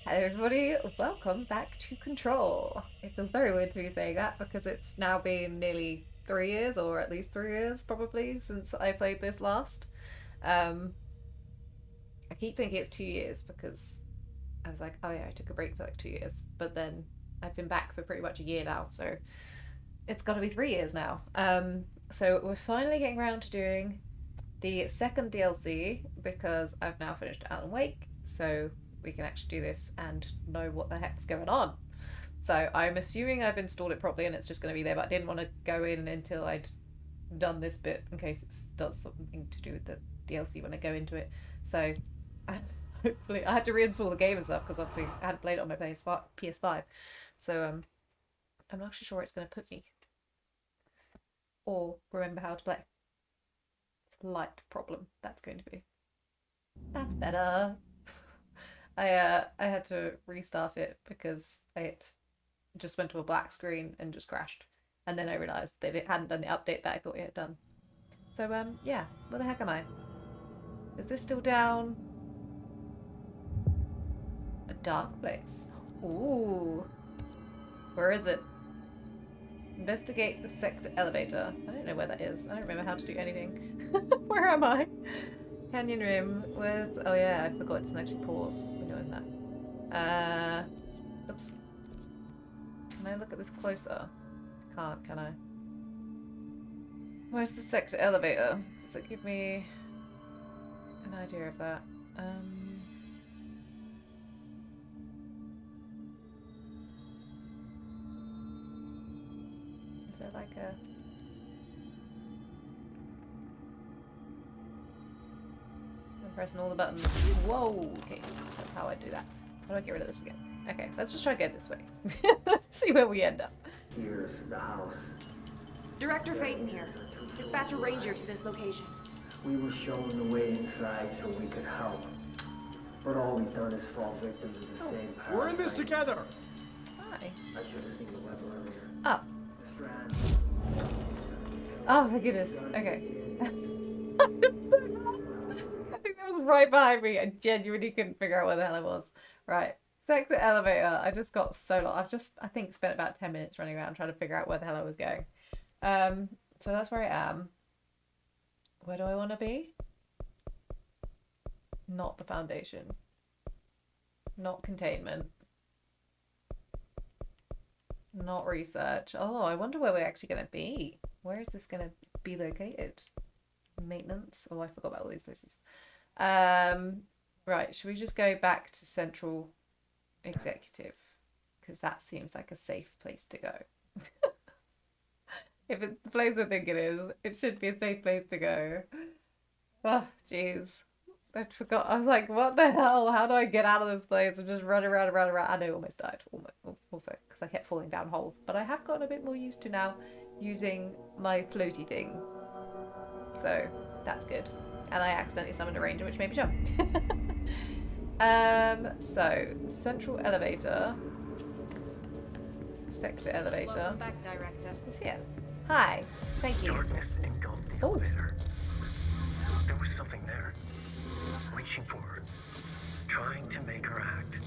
Hello everybody, welcome back to Control. It feels very weird to be saying that because it's now been nearly 3 years, or at least 3 years probably, since I played this last. Um, I keep thinking it's 2 years because I was like, oh yeah, I took a break for like 2 years, but then I've been back for pretty much a year now, so it's got to be 3 years now. So we're finally getting around to doing the second DLC because I've now finished Alan Wake, so we can actually do this and know what the heck's going on. So I'm assuming I've installed it properly and it's just going to be there, but I didn't want to go in until I'd done this bit in case it does something to do with the DLC when I go into it. So hopefully I had to reinstall the game and stuff because obviously I hadn't played it on my PS5. So I'm not actually sure where it's going to put me or remember how to play. Light problem that's going to be. That's better. I had to restart it because it just went to a black screen and just crashed. And then I realised that it hadn't done the update that I thought it had done. So yeah, where the heck am I? Is this still down? A dark place. Ooh. Where is it? Investigate the sector elevator. I don't know where that is. I don't remember how to do anything. Where am I? Canyon Rim. Where's... Oh yeah, I forgot it doesn't actually pause when you're in that. Oops. Can I look at this closer? I can't, can I? Where's the sector elevator? Does it give me an idea of that? Is there like a... I'm pressing all the buttons. Whoa! Okay, that's how I do that. How do I get rid of this again? Okay, let's just try to go this way. Let's see where we end up. Here's the house. Director Phaeton here. Dispatch a ranger to this location. We were shown the way inside so we could help. But all we've done is fall victim to the same parasite. We're in this together! Hi. I should have seen the web earlier. Oh. The strand. Oh my goodness. Okay. I think that was right behind me. I genuinely couldn't figure out where the hell I was. Right. Sector elevator. I just got so lost. I think, spent about 10 minutes running around trying to figure out where the hell I was going. So that's where I am. Where do I want to be? Not the Foundation. Not containment. Not research. Oh, I wonder where we're actually going to be. Where is this going to be located? Maintenance? Oh, I forgot about all these places. Right, should we just go back to Central Executive? Because that seems like a safe place to go. If it's the place I think it is, it should be a safe place to go. Oh, jeez. I forgot. I was like, what the hell? How do I get out of this place? I'm just running around. I know, almost died. Also, because I kept falling down holes. But I have gotten a bit more used to now using my floaty thing. So, that's good. And I accidentally summoned a ranger, which made me jump. So, central elevator. Sector elevator. Welcome back, Director. It's here. Hi. Thank you. Darkness engulfed the elevator. There was something there, reaching for her, trying to make her act.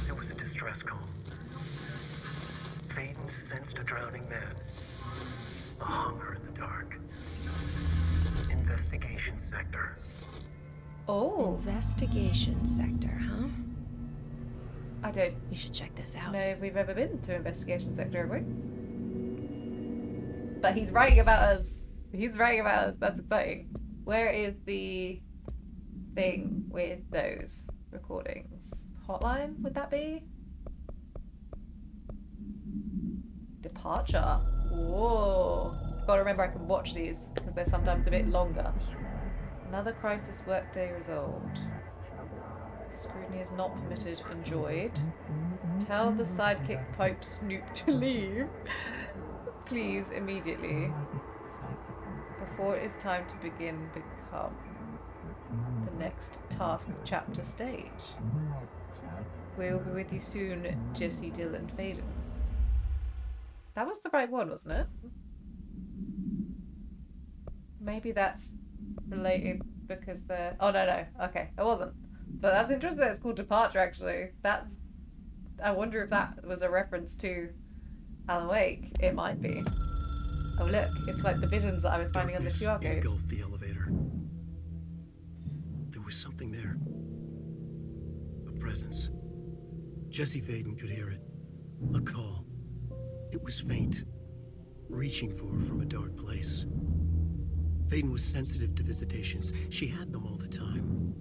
It was a distress call. Phaeton sensed a drowning man, a hunger in the dark. Investigation sector. Oh. Investigation sector, huh? I don't We should check this out. know if we've ever been to investigation sector, have we? But he's writing about us. He's writing about us. That's exciting. Where is the thing with those recordings? Hotline, would that be? Departure. Whoa. Gotta remember I can watch these because they're sometimes a bit longer. Another crisis workday resolved. Scrutiny is not permitted. Enjoyed. Tell the sidekick Pope Snoop to leave. Please, immediately. Before it is time to begin, become the next task chapter stage. We'll be with you soon, Jesse, Dylan, Faden. That was the right one, wasn't it? Maybe that's related because they're... Oh, no. Okay, it wasn't. But that's interesting that it's called Departure, actually. I wonder if that was a reference to Alan Wake. It might be. Oh, look. It's like the visions that I was finding on the Darkness QR codes. engulfed the elevator. There was something there. A presence. Jesse Faden could hear it. A call. It was faint, reaching for her from a dark place. Faden was sensitive to visitations. She had them all the time.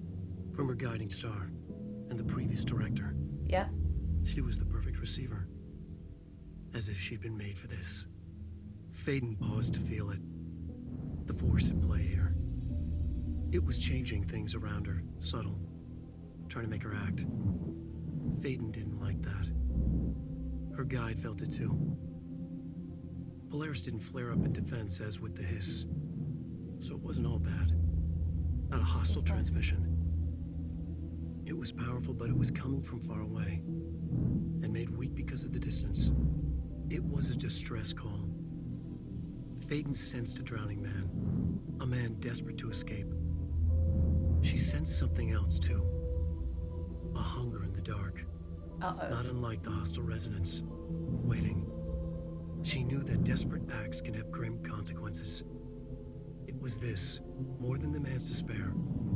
From her guiding star and the previous director. Yeah. She was the perfect receiver. As if she'd been made for this. Faden paused to feel it. The force at play here. It was changing things around her, subtle. Trying to make her act. Faden didn't like that. Her guide felt it too. Polaris didn't flare up in defense as with the hiss. So it wasn't all bad. Not a hostile transmission. It was powerful, but it was coming from far away. And made weak because of the distance. It was a distress call. Faden sensed a drowning man. A man desperate to escape. She sensed something else too. A hunger in the dark. Uh-oh. Not unlike the hostile resonance. Waiting. She knew that desperate acts can have grim consequences. It was this, more than the man's despair,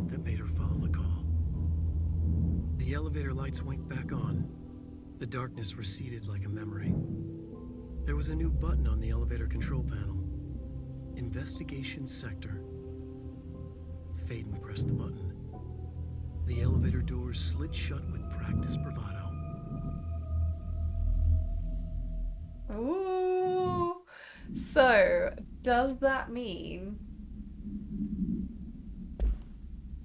that made her follow the call. The elevator lights winked back on. The darkness receded like a memory. There was a new button on the elevator control panel. Investigation Sector. Faden pressed the button. The elevator doors slid shut with practiced bravado. Ooh. So, does that mean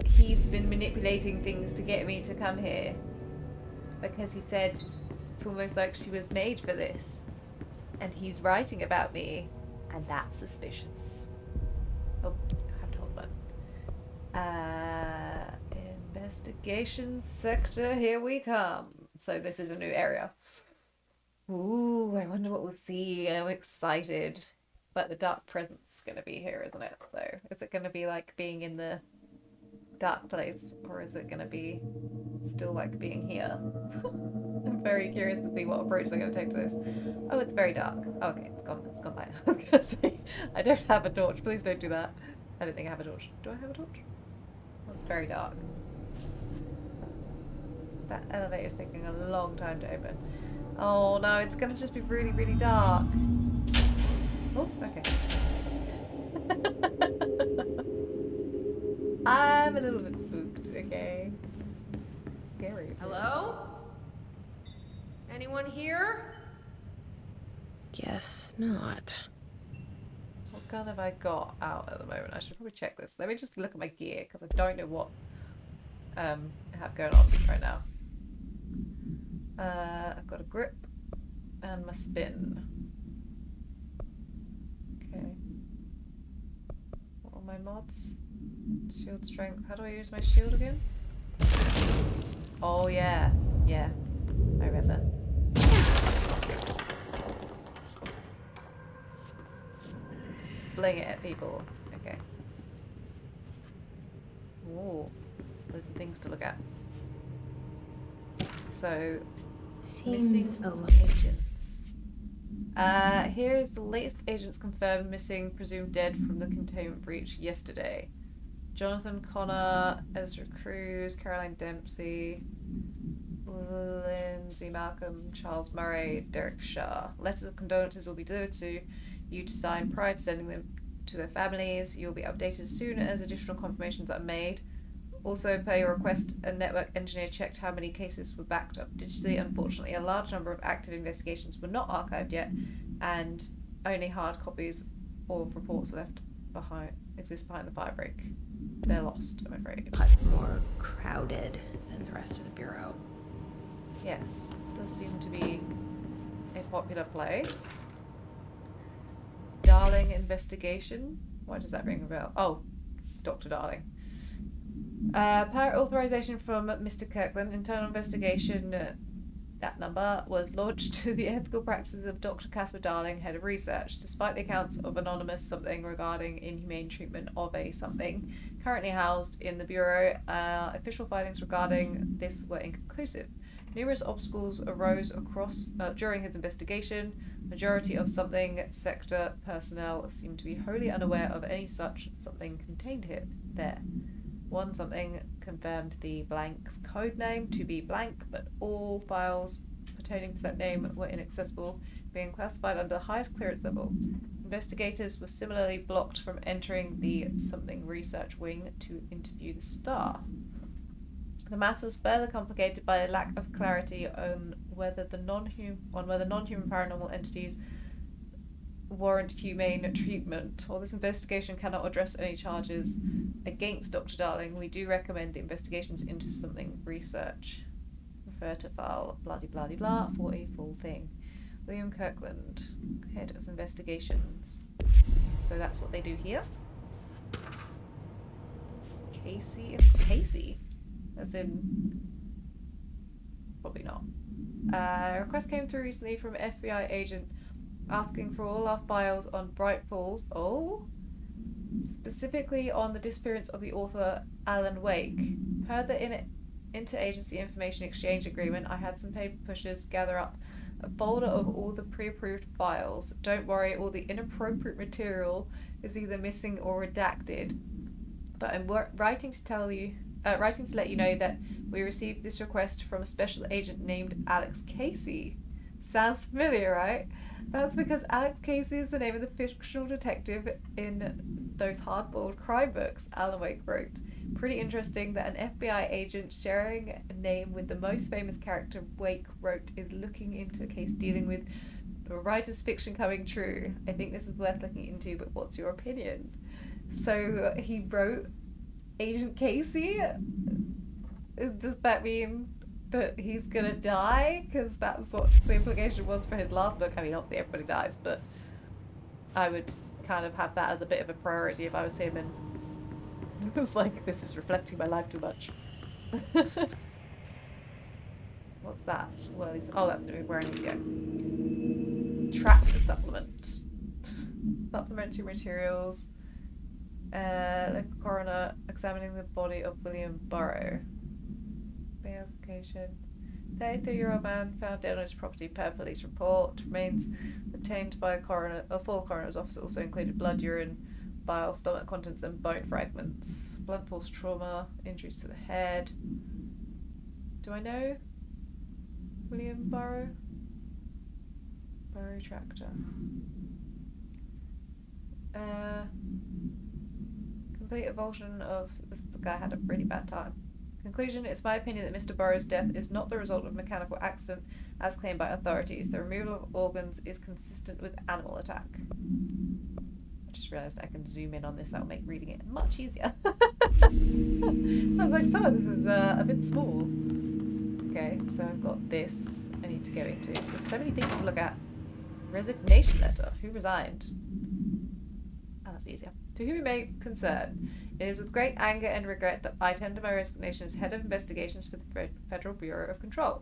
he's been manipulating things to get me to come here? Because he said it's almost like she was made for this. And he's writing about me. And that's suspicious. Oh, I have to hold the button. Investigation Sector, here we come. So this is a new area. Ooh, I wonder what we'll see. I'm excited. But the dark presence is going to be here, isn't it? So is it going to be like being in the dark place? Or is it going to be still like being here? I'm very curious to see what approach they're going to take to this. Oh, it's very dark. Oh, okay, it's gone by. I was going to say, I don't have a torch. Please don't do that. I don't think I have a torch. Do I have a torch? Well, it's very dark. That elevator is taking a long time to open. Oh no, it's going to just be really, really dark. Oh, okay. I'm a little bit spooked, okay? It's scary. Hello? Anyone here? Guess not. What gun have I got out at the moment? I should probably check this. Let me just look at my gear because I don't know what I have going on right now. I've got a grip and my spin. Okay. What are my mods? Shield strength. How do I use my shield again? Oh yeah. Yeah. I remember. Bling it at people. Okay. Ooh. Loads of things to look at. So, Seems missing a little. agents. Here's the latest agents confirmed missing, presumed dead from the containment breach yesterday. Jonathan Connor, Ezra Cruz, Caroline Dempsey, Lindsay Malcolm, Charles Murray, Derek Shaw. Letters of condolences will be delivered to you to sign prior to sending them to their families. You'll be updated as soon as additional confirmations are made. Also, per your request, a network engineer checked how many cases were backed up digitally. Unfortunately, a large number of active investigations were not archived yet, and only hard copies of reports exist behind the firebreak. They're lost, I'm afraid. But more crowded than the rest of the bureau. Yes, does seem to be a popular place. Darling investigation. Why does that ring a bell? Oh, Dr. Darling. Per authorization from Mr. Kirkland, internal investigation, that number, was launched to the ethical practices of Dr. Casper Darling, head of research. Despite the accounts of anonymous something regarding inhumane treatment of a something currently housed in the Bureau. Official findings regarding this were inconclusive. Numerous obstacles arose during his investigation. Majority of something sector personnel seemed to be wholly unaware of any such something contained there. One something confirmed the blank's code name to be blank, but all files pertaining to that name were inaccessible, being classified under the highest clearance level. Investigators were similarly blocked from entering the something research wing to interview the staff. The matter was further complicated by a lack of clarity on whether non-human paranormal entities warrant humane treatment. While this investigation cannot address any charges against Dr. Darling, we do recommend the investigations into something research. Refer to file blah-de-blah-de-blah for a full thing. William Kirkland, Head of Investigations. So that's what they do here. Casey? As in... Probably not. A request came through recently from an FBI agent asking for all our files on Bright Falls. Oh? Specifically on the disappearance of the author Alan Wake. Per the Interagency Information Exchange Agreement, I had some paper pushers gather up a folder of all the pre-approved files. Don't worry, all the inappropriate material is either missing or redacted. But I'm writing to let you know that we received this request from a special agent named Alex Casey. Sounds familiar, right? That's because Alex Casey is the name of the fictional detective in those hard-boiled crime books Alan Wake wrote. Pretty interesting that an FBI agent sharing a name with the most famous character Wake wrote is looking into a case dealing with a writer's fiction coming true. I think this is worth looking into, but what's your opinion? So he wrote Agent Casey? Does that mean that he's gonna die? Because that's what the implication was for his last book. I mean, obviously everybody dies, but I would kind of have that as a bit of a priority if I was him, and it was like, this is reflecting my life too much. What's that? Well, oh, that's where I need to go. Tractor supplement. Supplementary materials. Local coroner examining the body of William Burrow. Verification. 33-year-old man found dead on his property per police report. Remains obtained by a full coroner's office also included blood, urine, bile, stomach contents, and bone fragments. Blunt force trauma, injuries to the head. Do I know William Burrow? Burrow tractor. Complete avulsion of this. The guy had a really bad time. Conclusion: it's my opinion that Mr. Burrow's death is not the result of a mechanical accident as claimed by authorities. The removal of organs is consistent with animal attack. I just realised I can zoom in on this. That will make reading it much easier. I was like, some of this is a bit small. Okay, so I've got this I need to go into. There's so many things to look at. Resignation letter. Who resigned? Oh, that's easier. To whom it may concern, it is with great anger and regret that I tender my resignation as Head of Investigations for the Federal Bureau of Control.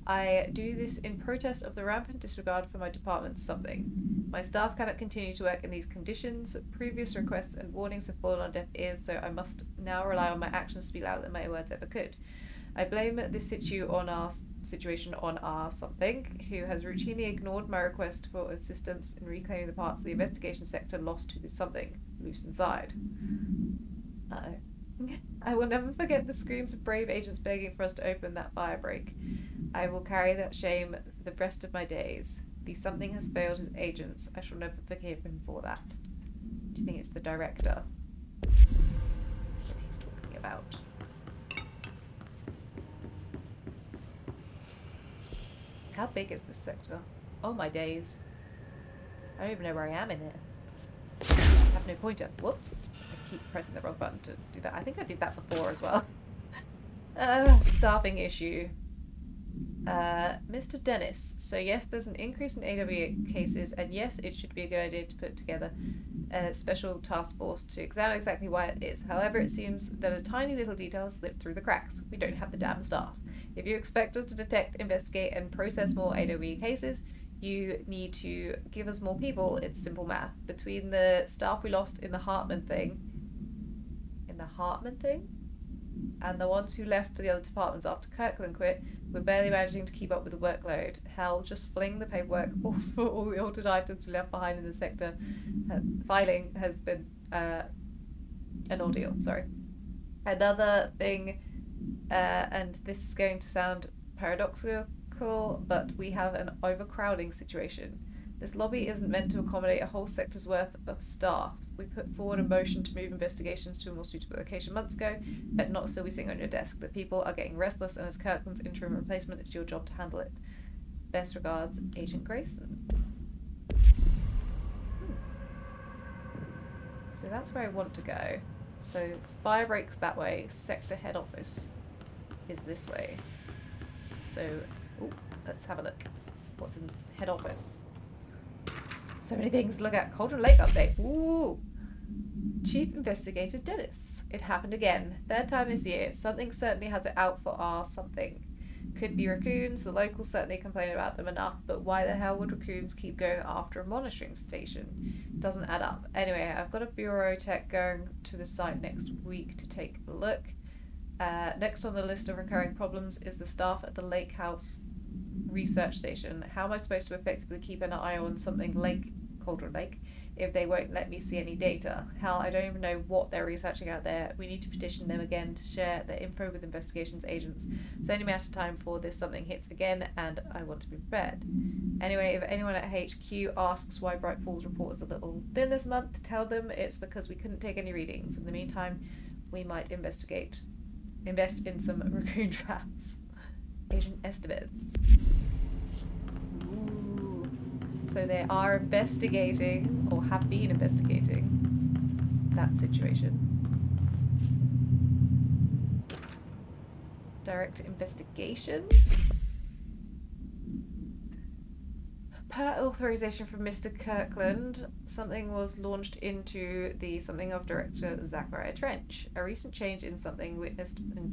I do this in protest of the rampant disregard for my department's something. My staff cannot continue to work in these conditions. Previous requests and warnings have fallen on deaf ears, so I must now rely on my actions to be louder than my words ever could. I blame this situation on our something, who has routinely ignored my request for assistance in reclaiming the parts of the investigation sector lost to this something, loose inside. Uh-oh. I will never forget the screams of brave agents begging for us to open that fire break. I will carry that shame for the rest of my days. The something has failed his agents. I shall never forgive him for that. Do you think it's the director that he's talking about? How big is this sector? Oh my days. I don't even know where I am in it. I have no pointer. Whoops. I keep pressing the wrong button to do that. I think I did that before as well. Staffing issue. Mr. Dennis. So yes, there's an increase in AWE cases, and yes, it should be a good idea to put together a special task force to examine exactly why it is. However, it seems that a tiny little detail has slipped through the cracks. We don't have the damn staff. If you expect us to detect, investigate, and process more AWE cases, you need to give us more people. It's simple math. Between the staff we lost in the Hartman thing, in the Hartman thing. And the ones who left for the other departments after Kirkland quit were barely managing to keep up with the workload. Hell, just fling the paperwork for all the altered items we left behind in the sector. Filing has been an ordeal, sorry. Another thing, and this is going to sound paradoxical, but we have an overcrowding situation. This lobby isn't meant to accommodate a whole sector's worth of staff. We put forward a motion to move investigations to a more suitable location months ago, but not still be sitting on your desk. The people are getting restless, and as Kirkland's interim replacement, it's your job to handle it. Best regards, Agent Grayson. So that's where I want to go. So fire breaks that way, sector head office is this way. So, let's have a look. What's in head office? So many things to look at. Cauldron Lake update. Ooh. Chief Investigator Dennis. It happened again. Third time this year. Something certainly has it out for our something. Could be raccoons. The locals certainly complain about them enough, but why the hell would raccoons keep going after a monitoring station? Doesn't add up. Anyway, I've got a bureau tech going to the site next week to take a look. Next on the list of recurring problems is the staff at the Lake House research station. How am I supposed to effectively keep an eye on something like Cauldron Lake if they won't let me see any data? Hell, I don't even know what they're researching out there. We need to petition them again to share their info with investigations agents. It's only a matter of time before this something hits again, and I want to be prepared. Anyway, if anyone at HQ asks why Bright Falls report is a little thin this month, tell them it's because we couldn't take any readings. In the meantime, we might invest in some raccoon traps. Agent Estevez. Ooh. So they are investigating, or have been investigating, that situation. Direct investigation. Per authorization from Mr. Kirkland, something was launched into the something of Director Zachariah Trench. A recent change in something witnessed in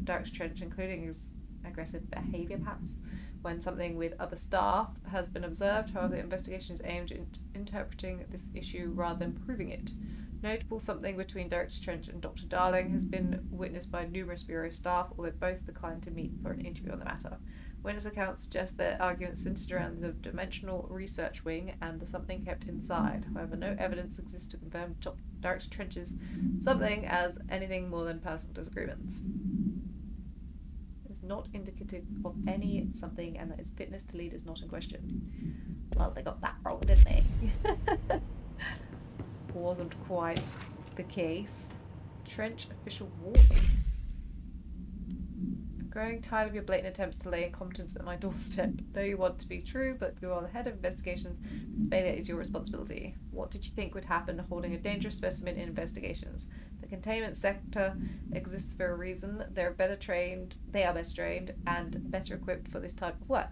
Director Trench, including his aggressive behaviour perhaps, when something with other staff has been observed. However, the investigation is aimed at interpreting this issue rather than proving it. Notable something between Director Trench and Dr. Darling has been witnessed by numerous Bureau staff, although both declined to meet for an interview on the matter. Witness accounts suggest that arguments centered around the dimensional research wing and the something kept inside. However, no evidence exists to confirm Director Trench's something as anything more than personal disagreements. It's not indicative of any something, and that his fitness to lead is not in question. Well, they got that wrong, didn't they? Wasn't quite the case. Trench official warning. I'm growing tired of your blatant attempts to lay incompetence at my doorstep. Though you want to be true, but you are the head of investigations. This failure is your responsibility. What did you think would happen holding a dangerous specimen in investigations? The containment sector exists for a reason. They are better trained and better equipped for this type of work.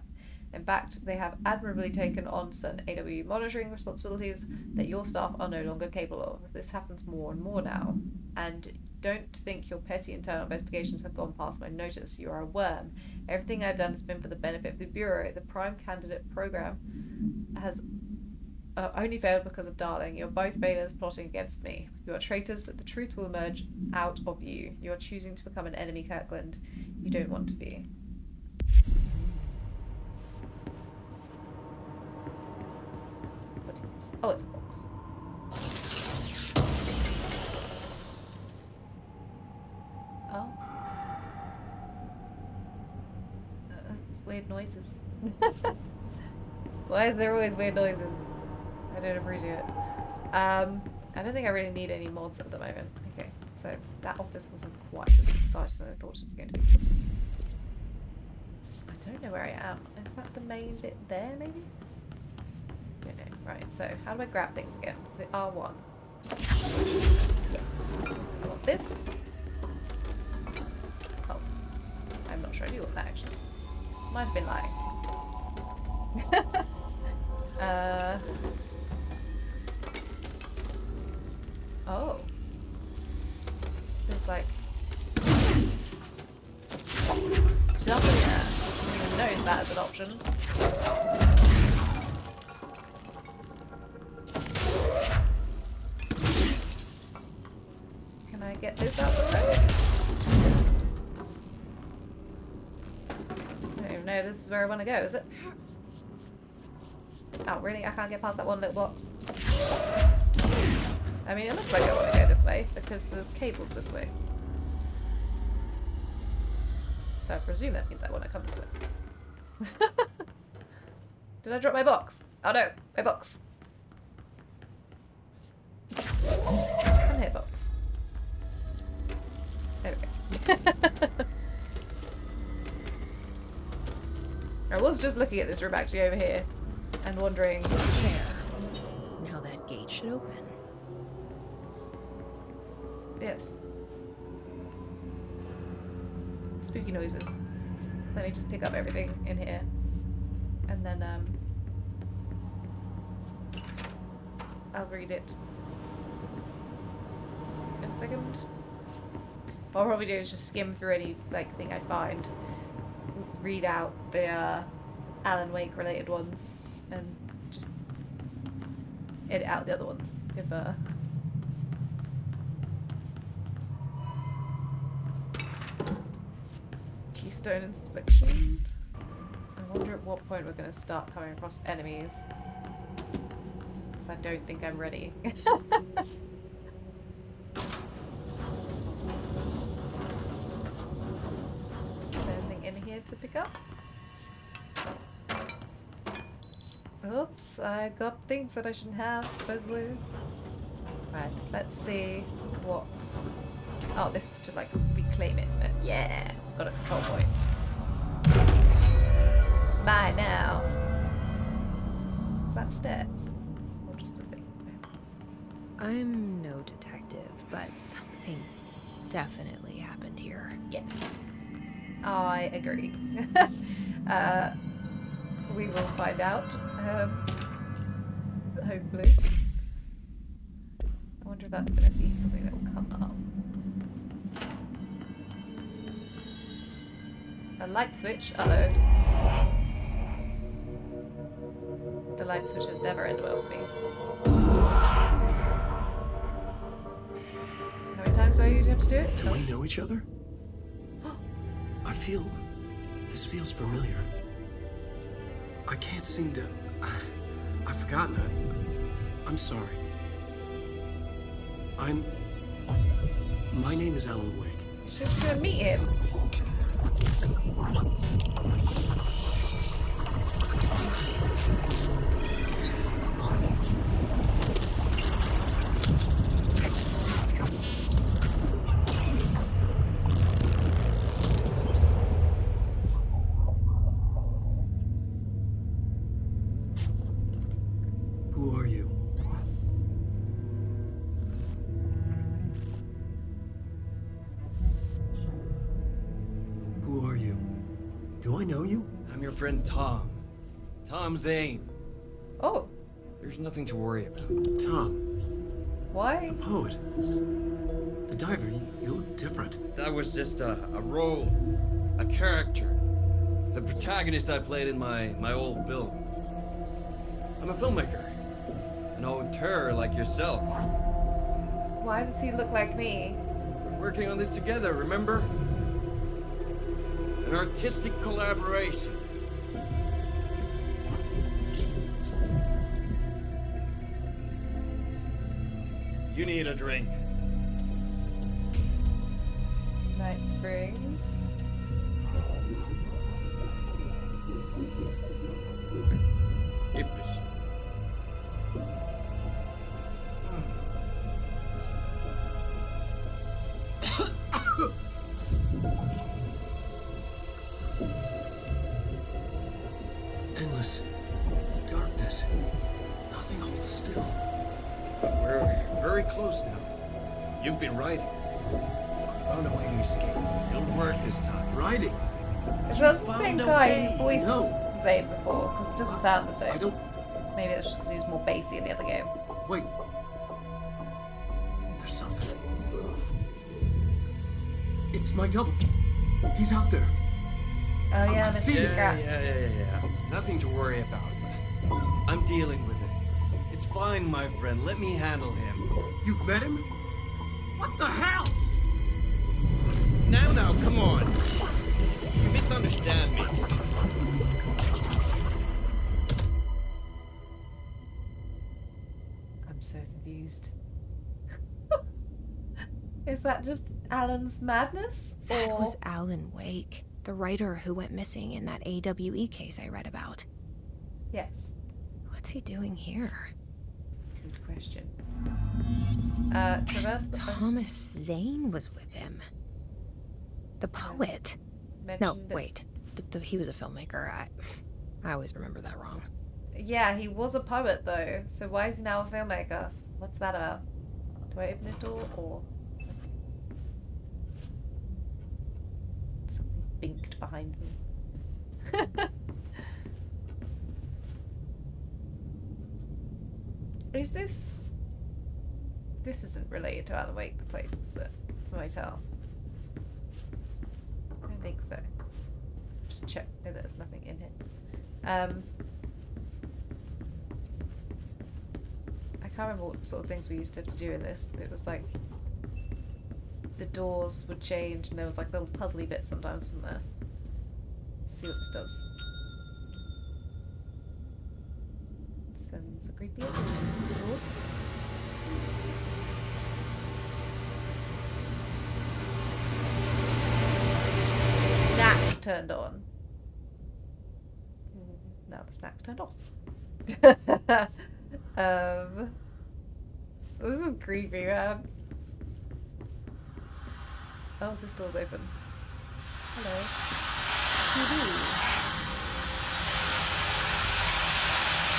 In fact, they have admirably taken on certain AW monitoring responsibilities that your staff are no longer capable of. This happens more and more now. And don't think your petty internal investigations have gone past my notice. You are a worm. Everything I've done has been for the benefit of the Bureau. The prime candidate program has only failed because of Darling. You're both failures plotting against me. You are traitors, but the truth will emerge out of you. You are choosing to become an enemy, Kirkland. You don't want to be. What is this? Oh, it's a box. Oh. It's weird noises. Why is there always weird noises? I don't appreciate it. I don't think I really need any mods at the moment. Okay, so that office wasn't quite as exciting as I thought it was going to be. Oops. I don't know where I am. Is that the main bit there, maybe? Don't know. Right, so how do I grab things again? Is it R1? Yes. I want this. Oh. I'm not sure I do want that actually. Might have been lying. Oh. There's like stuff in there. I didn't even notice that as an option. Can I get this out the way? I don't even know if this is where I want to go, is it? Oh, really? I can't get past that one little box. I mean, it looks like I want to go this way because the cable's this way. So I presume that means I want to come this way. Did I drop my box? Oh no, my box. Come here, box. There we go. I was just looking at this room actually over here and wondering. There. Now that gate should open. Yes. Spooky noises. Let me just pick up everything in here. And then, I'll read it in a second. What I'll probably do is just skim through any, like, thing I find. Read out the, Alan Wake related ones. And just edit out the other ones. If, Keystone inspection. I wonder at what point we're going to start coming across enemies. Because I don't think I'm ready. Is there anything in here to pick up? Oops, I got things that I shouldn't have, supposedly. Right, let's see what's... Oh, this is to, like, reclaim it, isn't it? Yeah! Got a control point. It's mine now. Is that stairs? Or just a thing? I'm no detective, but something definitely happened here. Yes. I agree. We will find out. Hopefully. I wonder if that's going to be something that will come up. A light switch? Uh-oh. The light switches never end well with me. How many times do I usually have to do it? Do we know each other? I feel... This feels familiar. I can't seem to... I've forgotten it. I'm sorry. My name is Alan Wake. Should we go meet him? Who are you? Who are you? Do I know you? I'm your friend Tom. Tom Zane. Oh, There's nothing to worry about. Tom, why? the poet. The diver, you look different. That was just a role, a character. The protagonist I played in my old film. I'm a filmmaker. An auteur like yourself. Why does he look like me? We're working on this together, remember? An artistic collaboration. You need a drink. Night Springs. Yippish. Endless darkness. Nothing holds still. But we're very close now. You've been writing. You found a way to escape. It'll work this time. Riding. Is that the found same a guy way. who voiced No. Zane before? Because it doesn't sound the same. I don't... Maybe that's just because he was more bassy in the other game. Wait. There's something. It's my double. He's out there. Oh yeah, see Mr. it. Scrap. Yeah. Nothing to worry about. I'm dealing with it. It's fine, my friend. Let me handle him. You've met him? What the hell? Now, come on. You misunderstand me. I'm so confused. Is that just Alan's madness? That Or was Alan Wake, the writer who went missing in that AWE case I read about. yes. What's he doing here? Good question. Traverse the first Thomas Zane was with him. The poet. No, mentioned that- wait. He was a filmmaker. I always remember that wrong. Yeah, he was a poet though. So why is he now a filmmaker? What's that about? Do I open this door or something binked behind me? Is this? This isn't related to Alan Wake, the place, is it? The motel. I don't think so. Just check that there's nothing in here. I can't remember what sort of things we used to have to do in this. It was like the doors would change and there was like little puzzly bits sometimes, isn't there? Let's see what this does. Sends a creepy door. Snacks turned on. Now the snack's turned off. This is creepy, man. Oh, this door's open. Hello. TV.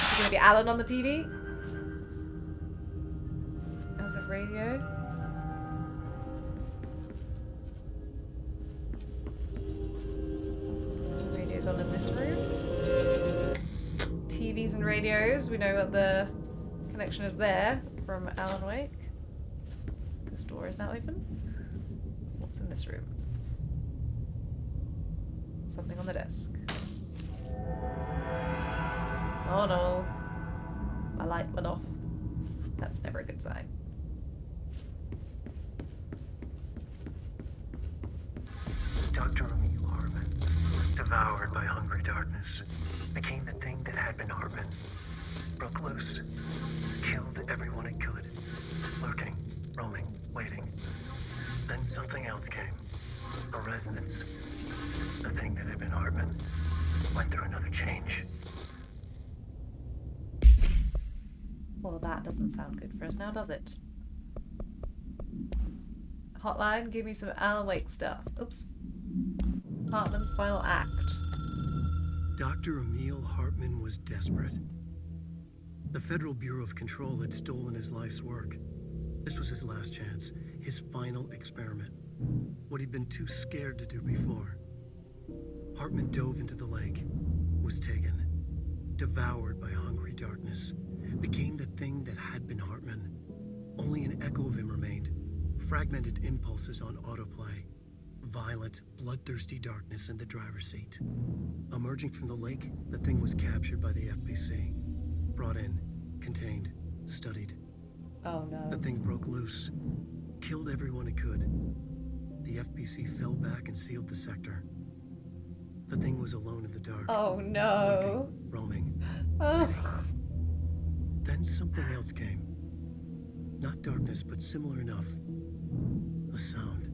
Is it gonna be Alan on the TV? As a radio? Radio's on in this room. TVs and radios. We know what the connection is there from Alan Wake. This door is now open. What's in this room? Something on the desk. Oh no. My light went off. That's never a good sign. Dr. Emil Hartman, devoured by hungry darkness, became the thing that had been Hartman. Broke loose, killed everyone it could, lurking, roaming, waiting. Then something else came, a resonance. The thing that had been Hartman went through another change. Well, that doesn't sound good for us now, does it? Hotline, give me some Alan Wake stuff. Oops. Hartman's final act. Dr. Emil Hartman was desperate. The Federal Bureau of Control had stolen his life's work. This was his last chance, his final experiment. What he'd been too scared to do before. Hartman dove into the lake, was taken, devoured by hungry darkness, became the thing that had been Hartman. Only an echo of him remained, fragmented impulses on autoplay, violent, bloodthirsty darkness in the driver's seat. Emerging from the lake, the thing was captured by the FBC, brought in, contained, studied. Oh no. The thing broke loose, killed everyone it could. The FBC fell back and sealed the sector. The thing was alone in the dark. Oh no. Lurking, roaming. Oh. Then something else came. Not darkness, but similar enough. A sound.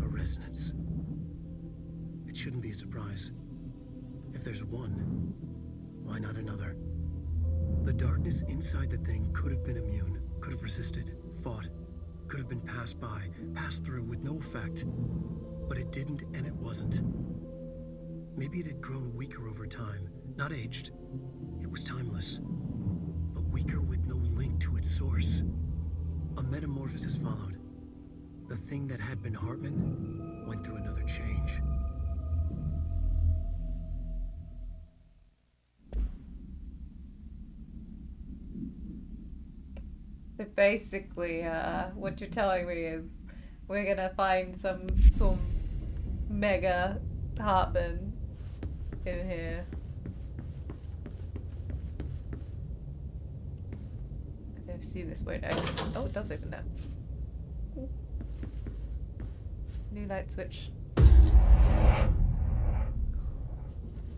A resonance. It shouldn't be a surprise. If there's one, why not another? The darkness inside the thing could have been immune, could have resisted, fought, could have been passed by, passed through with no effect. But it didn't, and it wasn't. Maybe it had grown weaker over time, not aged. It was timeless, but weaker with no link to its source. A metamorphosis followed. The thing that had been Hartman went through another change. So basically, what you're telling me is we're gonna find some mega Hartman in here. If they've seen this won't open. Oh, it does open now. Ooh. New light switch.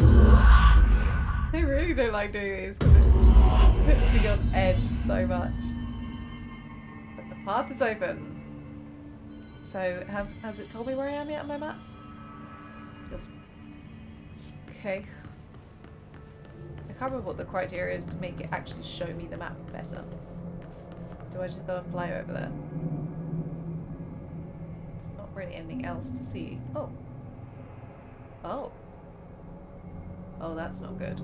I really don't like doing these because it puts me on edge so much. But the path is open. So, has it told me where I am yet on my map? Nope. Okay. I can't remember what the criteria is to make it actually show me the map better. Do I just gotta fly over there? There's not really anything else to see. Oh. Oh. Oh, that's not good.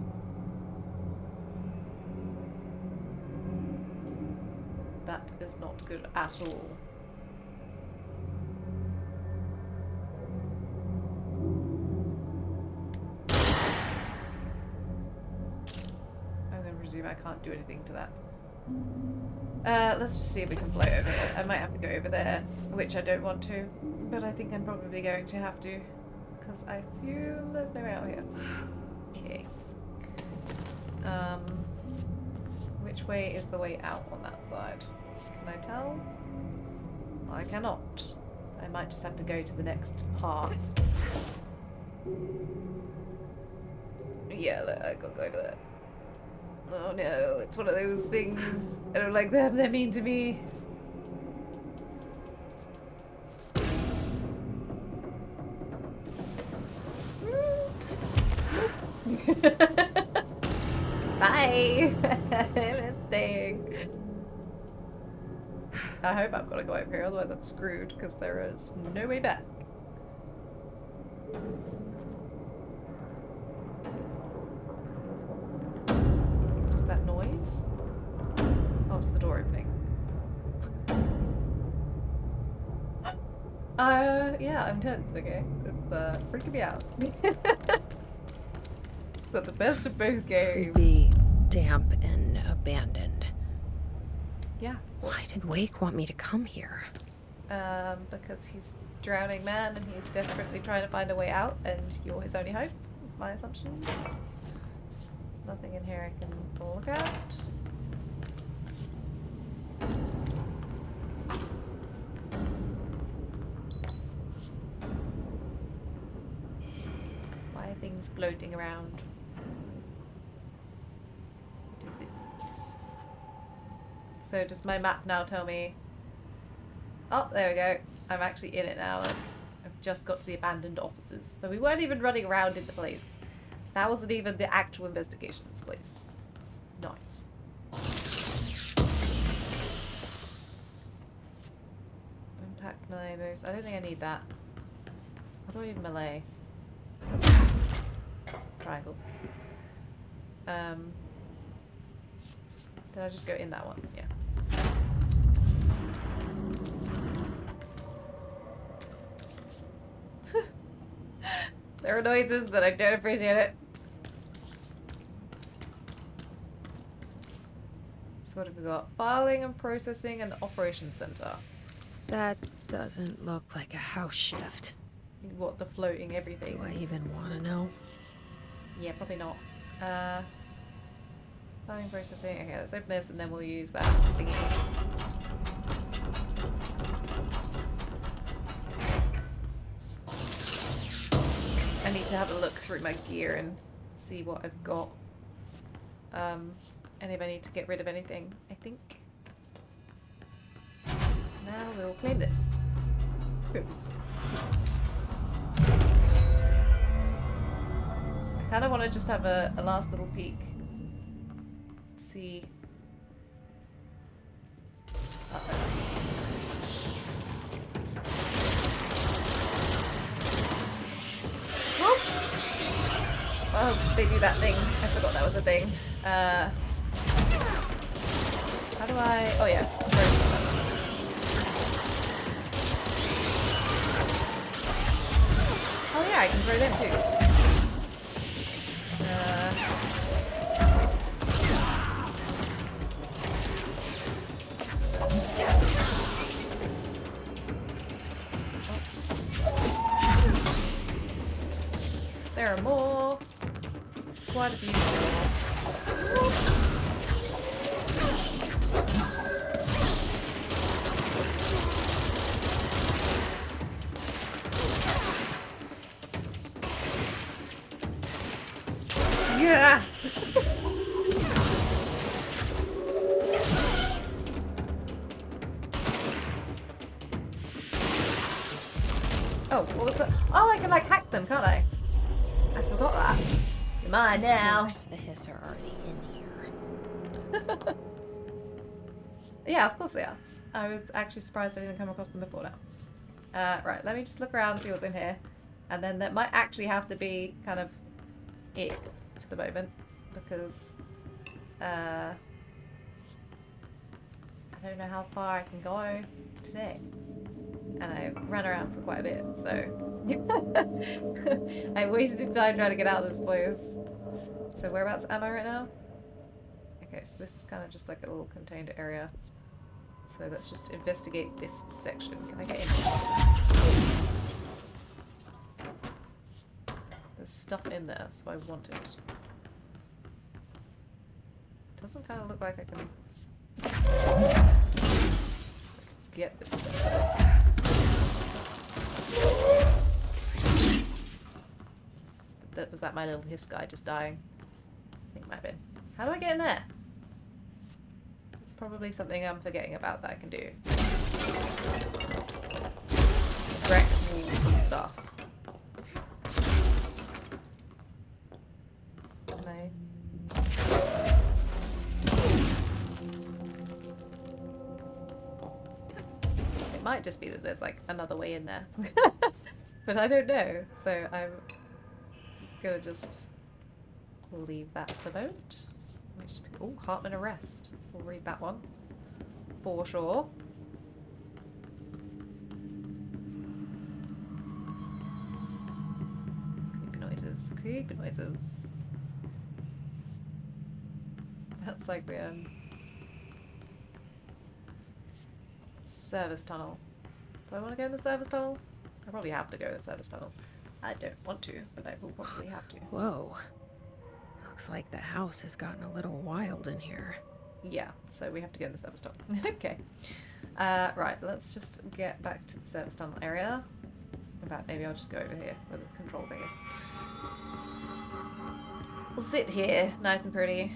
That is not good at all. I'm gonna presume I can't do anything to that. Let's just see if we can float over here. I might have to go over there, which I don't want to, but I think I'm probably going to have to, because I assume there's no way out here. Okay. Which way is the way out on that side? Can I tell? I cannot. I might just have to go to the next part. Yeah, look, I gotta go over there. Oh no, it's one of those things. I don't like them, they're mean to me. Bye! I'm staying. I hope I've got to go over here, otherwise I'm screwed, because there is no way back. What's that noise? Oh, it's the door opening. Yeah, I'm tense, okay? It's freaking me out. But the best of both games. Creepy, damp, and abandoned. Yeah. Why did Wake want me to come here? Because he's a drowning man and he's desperately trying to find a way out, and you're his only hope, is my assumption. There's nothing in here I can look at. Why are things floating around? What is this? So does my map now tell me... Oh, there we go. I'm actually in it now. Look. I've just got to the abandoned offices. So we weren't even running around in the place. That wasn't even the actual investigations place. Nice. Impact melee boost. I don't think I need that. How do I even melee? Triangle. Did I just go in that one? Yeah. There are noises, but I don't appreciate it. So what have we got? Filing and processing and operations center. That doesn't look like a house shift. What, the floating everything? Do I even want to know? Yeah, probably not. Filing, processing. Okay, let's open this and then we'll use that thingy. I need to have a look through my gear and see what I've got. And if I need to get rid of anything, I think. Now we'll claim this. I kind of want to just have a last little peek. See. Uh-oh. Oh, they do that thing. I forgot that was a thing. How do I... Oh yeah. Oh yeah, I can throw them too. There are more. Quite a few more. Yeah. Oh, what was that? Oh, I can like hack them, can't I? I forgot that. You're mine now. Of course the hiss are already in here. Yeah, of course they are. I was actually surprised I didn't come across them before now. Right, let me just look around and see what's in here. And then that might actually have to be kind of it for the moment. Because I don't know how far I can go today. And I ran around for quite a bit, so I wasted time trying to get out of this place. So whereabouts am I right now? Okay, so this is kind of just like a little contained area. So let's just investigate this section. Can I get in here? There's stuff in there, so I want it. Doesn't kind of look like I can get this stuff. Was that my little hiss guy just dying? I think it might have been. How do I get in there? It's probably something I'm forgetting about that I can do. Wreck walls and stuff. Can I? It might just be that there's like another way in there. But I don't know, so I'm gonna just leave that at the moment. Oh, Hartman arrest. We'll read that one. For sure. Creepy noises. Creepy noises. That's like the service tunnel. Do I want to go in the service tunnel? I probably have to go in the service tunnel. I don't want to, but I will probably have to. Whoa. Looks like the house has gotten a little wild in here. Yeah, so we have to go in the service tunnel. Okay. Right, let's just get back to the service tunnel area. In fact, maybe I'll just go over here where the control thing is. We'll sit here, nice and pretty.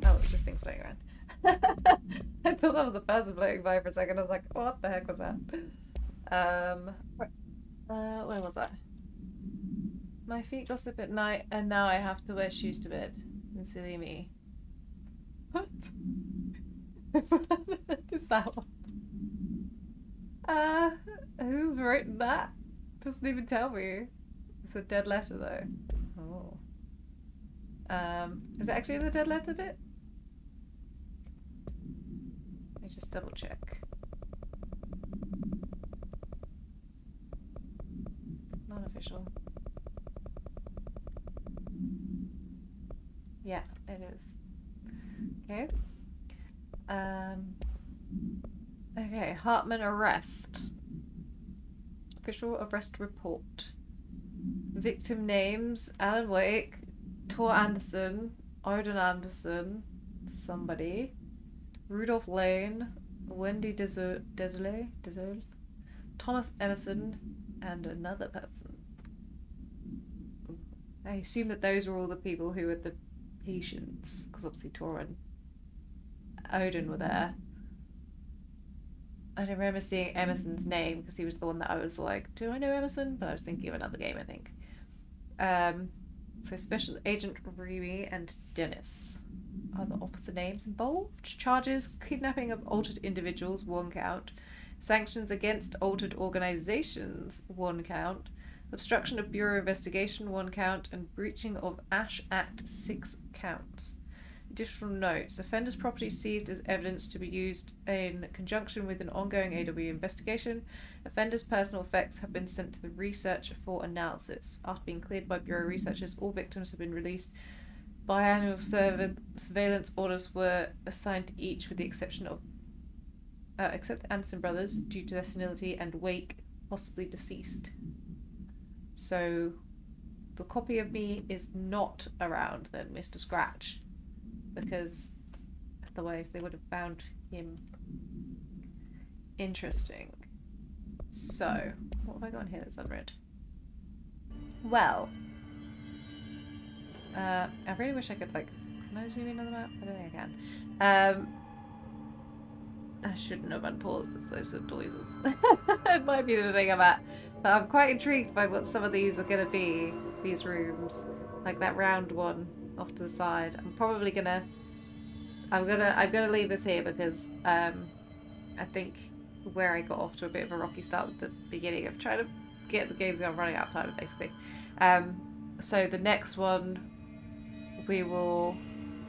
Oh, it's just things floating around. I thought that was a person floating by for a second. I was like, what the heck was that? Where was I? My feet gossip at night, and now I have to wear shoes to bed. And silly me. What? Is that one? Who's written that? Doesn't even tell me. It's a dead letter though. Oh. Is it actually in the dead letter bit? Let me just double check. Non-official. Yeah, it is. Okay. Okay, Hartman arrest. Official arrest report. Victim names: Alan Wake, Tor Anderson, Odin Anderson, somebody, Rudolph Lane, Wendy Desole, Thomas Emerson, and another person. I assume that those were all the people who were the patients, because obviously Tor and Odin were there. I remember seeing Emerson's name because he was the one that I was like, do I know Emerson? But I was thinking of another game, I think. So Special Agent Ruby and Dennis are the officer names involved. Charges: kidnapping of altered individuals, 1 count. Sanctions against altered organizations, 1 count. Obstruction of Bureau investigation, 1 count. And breaching of Ash Act, 6 counts. Additional notes: offenders' property seized as evidence to be used in conjunction with an ongoing AW investigation. Offenders' personal effects have been sent to the researcher for analysis. After being cleared by Bureau researchers, all victims have been released. Biannual surveillance orders were assigned to each, with the exception of except the Anderson brothers, due to their senility, and Wake, possibly deceased. So the copy of me is not around then, Mr. Scratch. Because otherwise they would have found him. Interesting. So, what have I got in here that's unread? Well, I really wish I could, like, can I zoom in on the map? I don't think I can. I shouldn't have unpaused those noises. It might be the thing I'm at. But I'm quite intrigued by what some of these are going to be, these rooms. Like that round one off to the side. I'm probably gonna... I'm gonna leave this here because I think where I got off to a bit of a rocky start at the beginning of trying to get the games going, running out of time, basically. So the next one, we will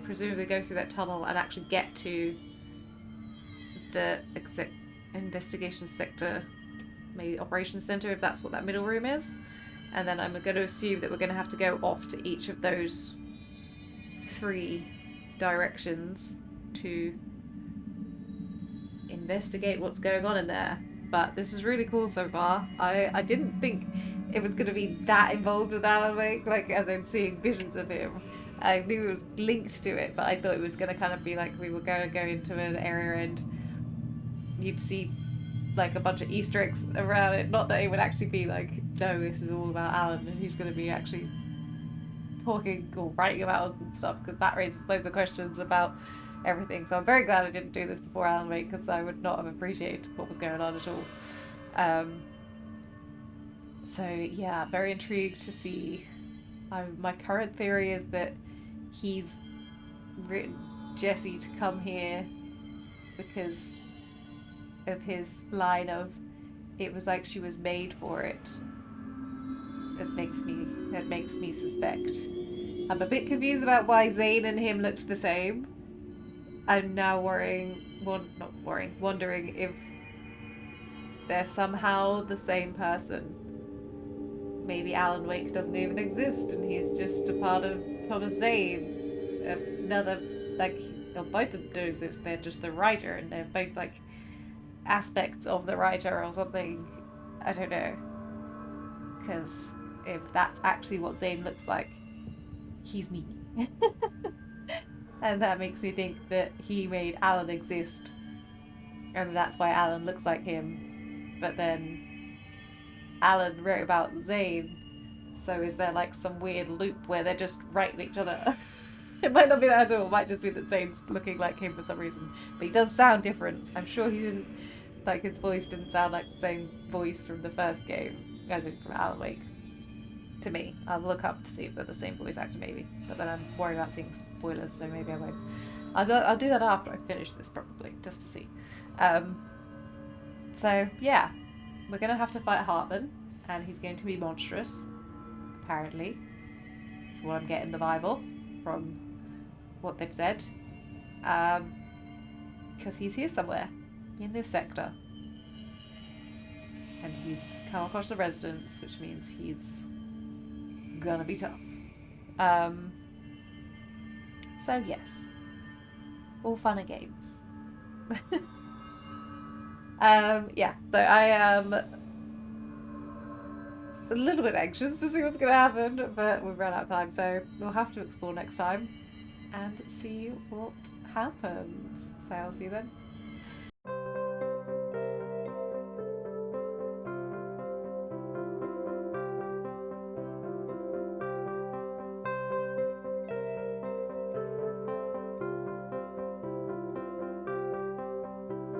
presumably go through that tunnel and actually get to the investigation sector, maybe operations center, if that's what that middle room is. And then I'm going to assume that we're going to have to go off to each of those 3 directions to investigate what's going on in there. But this is really cool so far. I didn't think it was going to be that involved with Alan Wake, like as I'm seeing visions of him. I knew it was linked to it, but I thought it was going to kind of be like we were going to go into an area and you'd see like a bunch of Easter eggs around it. Not that it would actually be like, no, this is all about Alan and he's going to be actually talking or writing about us and stuff, because that raises loads of questions about everything. So I'm very glad I didn't do this before Alan Wake, because I would not have appreciated what was going on at all. So yeah, very intrigued to see. My current theory is that he's written Jessie to come here because of his line of, it was like she was made for it. That makes me suspect. I'm a bit confused about why Zane and him looked the same. I'm now wondering if they're somehow the same person. Maybe Alan Wake doesn't even exist and he's just a part of Thomas Zane. Another, like, well, both of them do exist, they're just the writer and they're both like aspects of the writer or something. I don't know. Because if that's actually what Zane looks like, he's me. And that makes me think that he made Alan exist. And that's why Alan looks like him. But then Alan wrote about Zane. So is there like some weird loop where they're just writing each other? It might not be that at all. It might just be that Zane's looking like him for some reason. But he does sound different. I'm sure he didn't, like, his voice didn't sound like the same voice from the first game as in from Alan Wake. To me. I'll look up to see if they're the same voice actor maybe. But then I'm worried about seeing spoilers, so maybe I won't. I'll do that after I finish this probably, just to see. So yeah. We're gonna have to fight Hartman, and he's going to be monstrous. Apparently. That's what I'm getting the vibe of from what they've said. Because he's here somewhere. In this sector. And he's come across the residence, which means he's gonna be tough. So yes. All fun and games. Yeah, so I am a little bit anxious to see what's gonna happen, but we've run out of time, so we'll have to explore next time and see what happens. So I'll see you then.